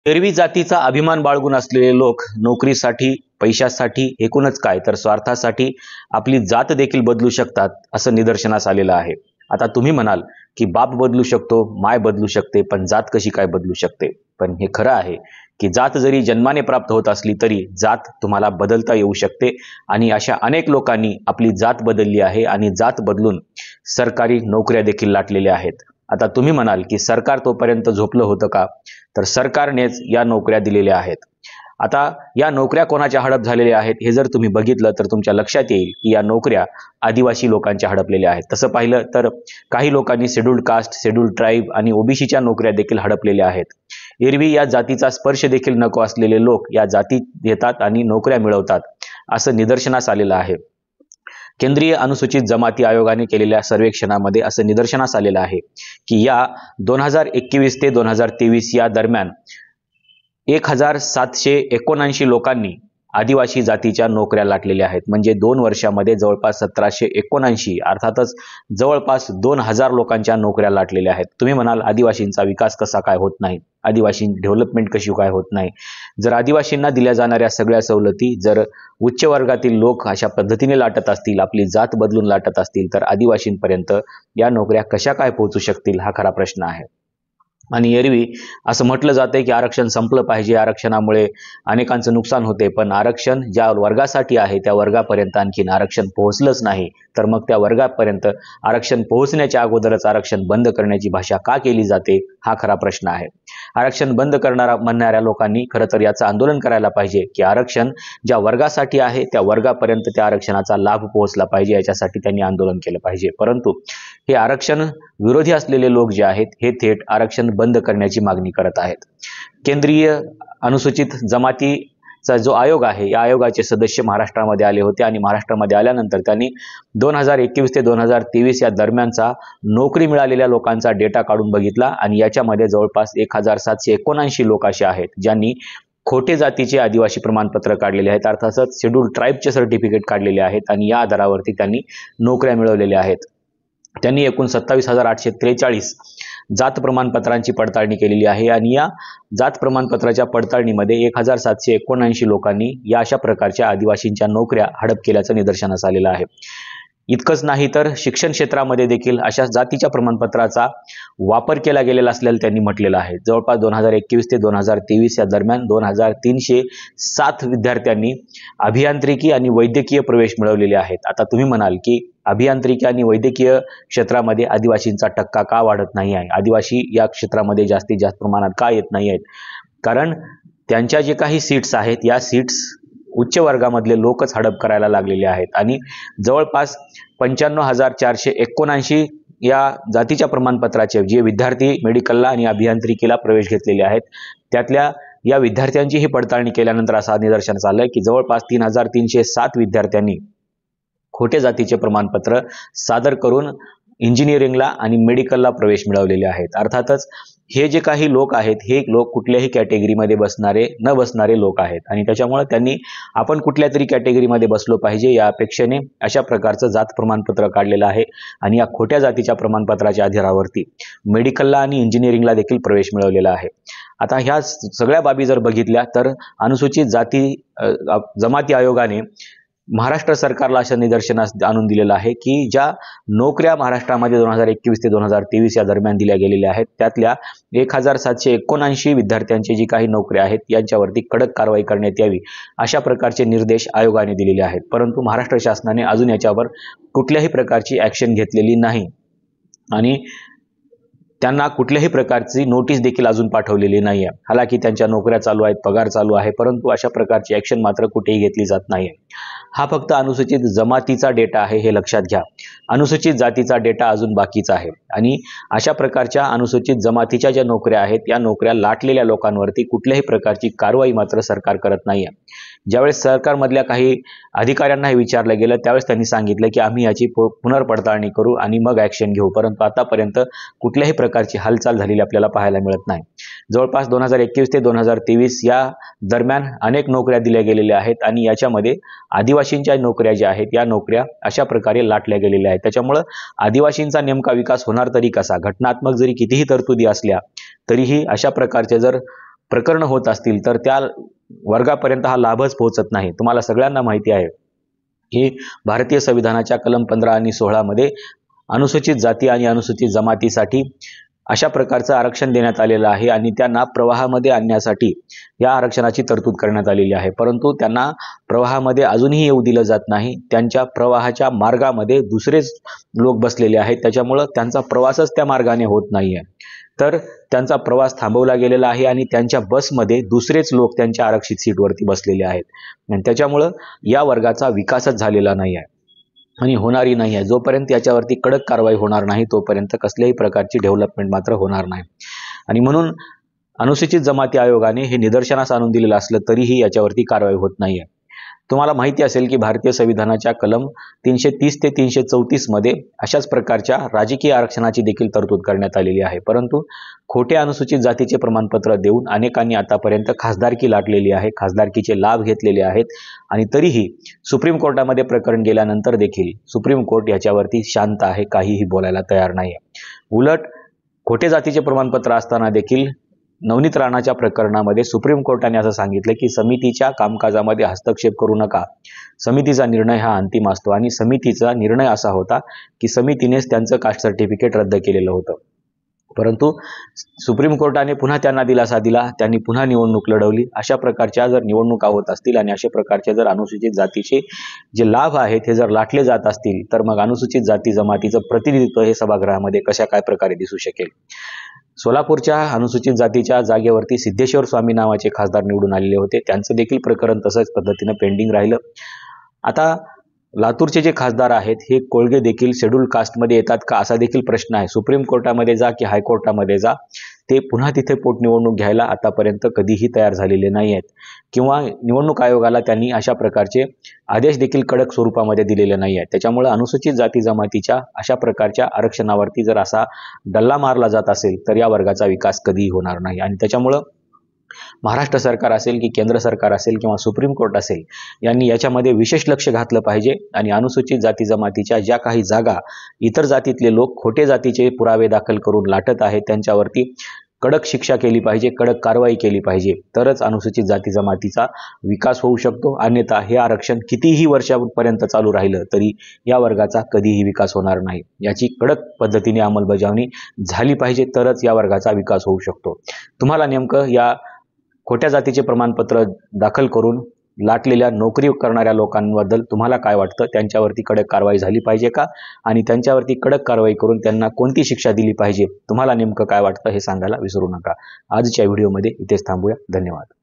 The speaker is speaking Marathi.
एरवी जातीचा अभिमान बाळगून असलेले लोक नोकरीसाठी, पैशासाठी, एकूणच काय तर स्वार्थासाठी आपली जात देखील बदलू शकतात असं निदर्शनास आलेलं आहे. आता तुम्ही म्हणाल की बाप बदलू शकतो, माय बदलू शकते, पण जात कशी काय बदलू शकते? पण हे खरं आहे की जात जरी जन्माने प्राप्त होत असली तरी जात तुम्हाला बदलता येऊ शकते आणि अशा अनेक लोकांनी आपली जात बदलली आहे आणि जात बदलून सरकारी नोकऱ्या देखील लाटलेल्या आहेत. आता तुम्ही म्हणाल की सरकार तोपर्यंत झोपलं होतं का? तर सरकारनेच या नोकऱ्या दिलेल्या आहेत. आता या नोकऱ्या कोणाच्या हडप झालेल्या आहेत हे जर तुम्ही बघितलं तर तुमच्या लक्षात येईल की या नोकऱ्या आदिवासी लोकांच्या हडपलेल्या आहेत. तसं पाहिलं तर काही लोकांनी शेड्यूल्ड कास्ट, शेड्यूल्ड ट्राईब आणि ओबीसीच्या नोकऱ्या देखील हडपलेल्या आहेत. एरवी या जातीचा स्पर्श देखील नको असलेले लोक या जातीत येतात आणि नोकऱ्या मिळवतात असं निदर्शनास आलेलं आहे. केंद्रीय अनुसूचित जमाती आयोगाने केलेल्या सर्वेक्षणामध्ये असं निदर्शनास आलेलं आहे की या 2021 ते 2023 या दरम्यान 1779 लोकांनी आदिवासी जातीच्या नोकऱ्या लाटलेल्या आहेत. म्हणजे 2 वर्षामध्ये जवळपास 1779 अर्थातच जवळपास 2000 लोकांच्या नोकऱ्या लाटलेल्या आहेत. तुम्ही म्हणाल आदिवासींचा विकास कसा काय होत नाही, आदिवासी डेव्हलपमेंट कशी काय होत नाही? जर आदिवासींना दिल्या जाणाऱ्या सगळ्या सवलती जर उच्च वर्गातील लोक अशा पद्धतीने लाटत असतील, आपली जात बदलून लाटत असतील, तर आदिवासींपर्यंत या नोकऱ्या कशा काय पोहोचू शकतील हा खरा प्रश्न आहे. आणि एरवी असं म्हटलं जातंय की आरक्षण संपलं पाहिजे, आरक्षणामुळे अनेकांचं नुकसान होते, पण आरक्षण ज्या वर्गासाठी आहे त्या वर्गापर्यंत आणखीन आरक्षण पोहोचलंच नाही, तर मग त्या वर्गापर्यंत आरक्षण पोहोचण्याच्या अगोदरच आरक्षण बंद करण्याची भाषा का केली जाते हा खरा प्रश्न आहे. आरक्षण बंद म्हणणाऱ्या लोकांनी खरं तर याचं आंदोलन करायला पाहिजे की आरक्षण ज्या वर्गासाठी आहे त्या वर्गापर्यंत त्या आरक्षणाचा लाभ पोहोचला पाहिजे, याच्यासाठी त्यांनी आंदोलन केलं पाहिजे. परंतु हे आरक्षण विरोधी असलेले लोक जे आहेत हे थेट आरक्षण बंद करण्याची मागणी करत आहेत. केंद्रीय अनुसूचित जमातीचा जो आयोग आहे या आयोगाचे सदस्य महाराष्ट्रामध्ये आले होते आणि महाराष्ट्रामध्ये आल्यानंतर त्यांनी 2021 ते 2023 या दरम्यानचा नोकरी मिळालेल्या लोकांचा डेटा काढून बघितला आणि याच्यामध्ये जवळपास 1779 लोक असे आहेत ज्यांनी खोटे जातीचे आदिवासी प्रमाणपत्र काढलेले आहेत, अर्थातच शेड्यूल्ड ट्राईबचे सर्टिफिकेट काढलेले आहेत आणि या आधारावरती त्यांनी नोकऱ्या मिळवलेल्या आहेत. त्यांनी एकूण 27,843 जात प्रमाणपत्रांची पडताळणी केलेली आहे आणि या जात प्रमाणपत्राच्या पडताळणीमध्ये 1779 लोकांनी या अशा प्रकारच्या आदिवासींच्या नोकऱ्या हडप केल्याचं निदर्शनास आलेलं आहे. इतकंच नाही तर शिक्षण क्षेत्रामध्ये देखील अशा जातीच्या प्रमाणपत्राचा वापर केला गेलेला असल्याचं त्यांनी म्हटलेलं आहे. जवळपास 2021 ते 2023 या दरम्यान 2307 विद्यार्थ्यांनी अभियांत्रिकी आणि वैद्यकीय प्रवेश मिळवलेले आहेत. आता तुम्ही म्हणाल की अभियांत्रिकी आणि वैद्यकीय क्षेत्रामध्ये आदिवासींचा टक्का का वाढत नाही आहे, आदिवासी या क्षेत्रामध्ये जास्तीत जास्त प्रमाणात का येत नाही आहेत? कारण त्यांच्या जे काही सीट्स आहेत या सीट्स उच्च वर्गामधले लोकच हडप करायला लागलेले आहेत आणि जवळपास 95,479 या जातीच्या प्रमाणपत्राचे जे विद्यार्थी मेडिकलला आणि अभियांत्रिकीला प्रवेश घेतलेले आहेत त्यातल्या या विद्यार्थ्यांची ही पडताळणी केल्यानंतर असा निदर्शनास आलंय की जवळपास 3,307 विद्यार्थ्यांनी खोटे जातीचे प्रमाणपत्र सादर करून इंजिनिअरिंगला आणि मेडिकलला प्रवेश मिळवलेले आहेत. अर्थातच हे जे काही लोक आहेत हे लोक कुठल्याही कॅटेगरीमध्ये न बसणारे लोक आहेत आणि त्याच्यामुळे त्यांनी आपण कुठल्या तरी कॅटेगरीमध्ये बसलो पाहिजे या अपेक्षेने अशा प्रकारचं जात प्रमाणपत्र काढलेलं आहे आणि या खोट्या जातीच्या प्रमाणपत्राच्या आधारावरती मेडिकलला आणि इंजिनिअरिंगला देखील प्रवेश मिळवलेला आहे. आता ह्या सगळ्या बाबी जर बघितल्या तर अनुसूचित जमाती आयोगाने महाराष्ट्र सरकारला अशा निदर्शनास आणून दिलेलं आहे की ज्या नोकऱ्या महाराष्ट्रामध्ये 2021 ते 2023 या दरम्यान दिल्या गेलेल्या आहेत त्यातल्या 1779 विद्यार्थ्यांची जी काही नोकऱ्या आहेत यांच्यावरती कडक कारवाई करण्यात यावी अशा प्रकारचे निर्देश आयोगाने दिलेले आहेत. परंतु महाराष्ट्र शासनाने अजून याच्यावर कुठल्याही प्रकारची ॲक्शन घेतलेली नाही आणि त्यांना कुठल्याही प्रकारची नोटीस देखील अजून पाठवलेली नाही आहे. हालाकी त्यांच्या नोकऱ्या चालू आहेत, पगार चालू आहे, परंतु अशा प्रकारची ॲक्शन मात्र कुठेही घेतली जात नाही. हा फक्त अनुसूचित जमातीचा डेटा आहे हे लक्षात घ्या. अनुसूचित जातीचा डेटा अजून बाकीचा आहे आणि अशा प्रकारच्या अनुसूचित जमातीच्या ज्या नोकऱ्या आहेत या नोकऱ्या लाटलेल्या लोकांवरती कुठल्याही प्रकारची कारवाई मात्र सरकार करत नाही आहे. ज्यावेळेस सरकारमधल्या काही अधिकाऱ्यांना हे विचारलं गेलं त्यावेळेस त्यांनी सांगितलं की आम्ही याची पुनर्पडताळणी करू आणि मग ॲक्शन घेऊ, परंतु आतापर्यंत कुठल्याही प्रकारची हालचाल झालेली आपल्याला पाहायला मिळत नाही. जवळपास 2021 ते 2023 या दरम्यान अनेक नोकऱ्या दिल्या गेलेल्या आहेत आणि याच्यामध्ये आदिवासींच्या नोकऱ्या ज्या आहेत या नोकऱ्या अशा प्रकारे लाटल्या गेलेल्या आहेत. त्याच्यामुळं आदिवासींचा नेमका विकास होणार तरी कसा? घटनात्मक जरी कितीही तरतुदी असल्या तरीही अशा प्रकारचे जर प्रकरण होत असतील तर त्या वर्गापर्यंत हा लाभच पोहोचत नाही. तुम्हाला सगळ्यांना माहिती आहे की भारतीय संविधानाच्या कलम 15 आणि 16 मध्ये अनुसूचित जाती आणि अनुसूचित जमातीसाठी अशा प्रकारचं आरक्षण देण्यात आलेलं आहे आणि त्यांना प्रवाहामध्ये आणण्यासाठी या आरक्षणाची तरतूद करण्यात आलेली आहे. परंतु त्यांना प्रवाहामध्ये अजूनही येऊ दिलं जात नाही. त्यांच्या प्रवाहाच्या मार्गामध्ये दुसरेच लोक बसलेले आहेत, त्याच्यामुळं त्यांचा प्रवासच त्या मार्गाने होत नाही आहे. तर त्यांचा प्रवास थांबवला गेलेला आहे आणि त्यांच्या बसमध्ये दुसरेच लोक त्यांच्या आरक्षित सीटवरती बसलेले आहेत आणि त्याच्यामुळं या वर्गाचा विकासच झालेला नाही आहे आणि होणारही नाही आहे. जोपर्यंत याच्यावरती कडक कारवाई होणार नाही तोपर्यंत कसल्याही प्रकारची डेव्हलपमेंट मात्र होणार नाही. आणि म्हणून अनुसूचित जमाती आयोगाने हे निदर्शनास आणून दिलेलं असलं तरीही याच्यावरती कारवाई होत नाही आहे. तुम्हाला माहिती असेल की भारतीय संविधानाच्या कलम 330 ते 334 मध्ये अशाच प्रकारच्या राजकीय आरक्षणाची देखील तरतूद करण्यात आलेली आहे. परंतु खोटे अनुसूचित जातीचे प्रमाणपत्र देऊन अनेकांनी आतापर्यंत खासदारकी लाटलेली आहे, खासदारकीचे लाभ घेतलेले आहेत आणि तरीही सुप्रीम कोर्टामध्ये प्रकरण गेल्यानंतर देखील सुप्रीम कोर्ट याच्यावरती शांत आहे, काहीही बोलायला तयार नाही आहे. उलट खोटे जातीचे प्रमाणपत्र असताना देखील नवनीत राणाच्या प्रकरणामध्ये सुप्रीम कोर्टाने असं सांगितलं की समितीच्या कामकाजामध्ये हस्तक्षेप करू नका, समितीचा निर्णय हा अंतिम असतो आणि समितीचा निर्णय असा होता की समितीनेच त्यांचं कास्ट सर्टिफिकेट रद्द केलेलं होतं. परंतु सुप्रीम कोर्टाने पुन्हा त्यांना दिलासा दिला, त्यांनी पुन्हा निवडणूक लढवली. अशा प्रकारच्या जर निवडणुका होत असतील आणि अशा प्रकारचे जर अनुसूचित जातीचे जे लाभ आहेत हे जर लाटले जात असतील तर मग अनुसूचित जाती जमातीचं प्रतिनिधित्व हे सभागृहामध्ये कशा काय प्रकारे दिसू शकेल. सोलापूरच्या अनुसूचित जातीच्या जागेवरती सिद्धेश्वर स्वामी नावाचे खासदार निवडून आलेले होते, त्यांचं देखील प्रकरण तसंच पद्धतीनं पेंडिंग राहिलं. आता लातूरचे जे खासदार आहेत हे कोळगे देखील शेड्यूल कास्टमध्ये येतात का असा देखील प्रश्न आहे. सुप्रीम कोर्टामध्ये जा की हायकोर्टामध्ये जा, ते पुन्हा तिथे पोटनिवडणूक घ्यायला आतापर्यंत कधीही तयार झालेले नाही आहेत किंवा निवडणूक आयोगाला त्यांनी अशा प्रकारचे आदेश देखील कडक स्वरूपामध्ये दिलेले नाही आहेत. त्याच्यामुळे अनुसूचित जाती जमातीच्या अशा प्रकारच्या आरक्षणावरती जर असा डल्ला मारला जात असेल तर या वर्गाचा विकास कधीही होणार नाही आणि त्याच्यामुळं महाराष्ट्र सरकार असेल की केंद्र सरकार असेल किंवा सुप्रीम कोर्ट असेल यांनी याच्यामध्ये विशेष लक्ष घातलं पाहिजे आणि अनुसूचित जाती जमातीच्या ज्या काही जागा इतर जातीतले लोक खोटे जातीचे पुरावे दाखल करून लाटत आहेत त्यांच्यावरती कडक शिक्षा केली पाहिजे, कडक कारवाई केली पाहिजे, तरच अनुसूचित जाती जमातीचा विकास होऊ शकतो. अन्यथा हे आरक्षण कितीही वर्षापर्यंत चालू राहिलं तरी या वर्गाचा कधीही विकास होणार नाही. याची कडक पद्धतीने अंमलबजावणी झाली पाहिजे, तरच या वर्गाचा विकास होऊ शकतो. तुम्हाला नेमकं या खोट्या जातीचे प्रमाणपत्र दाखल करून लाटलेल्या नोकरी करणाऱ्या लोकांबद्दल तुम्हाला काय वाटतं? त्यांच्यावरती कडक कारवाई झाली पाहिजे का आणि त्यांच्यावरती कडक कारवाई करून त्यांना कोणती शिक्षा दिली पाहिजे? तुम्हाला नेमकं काय वाटतं हे सांगायला विसरू नका. आजच्या व्हिडिओमध्ये इथेच थांबूया. धन्यवाद.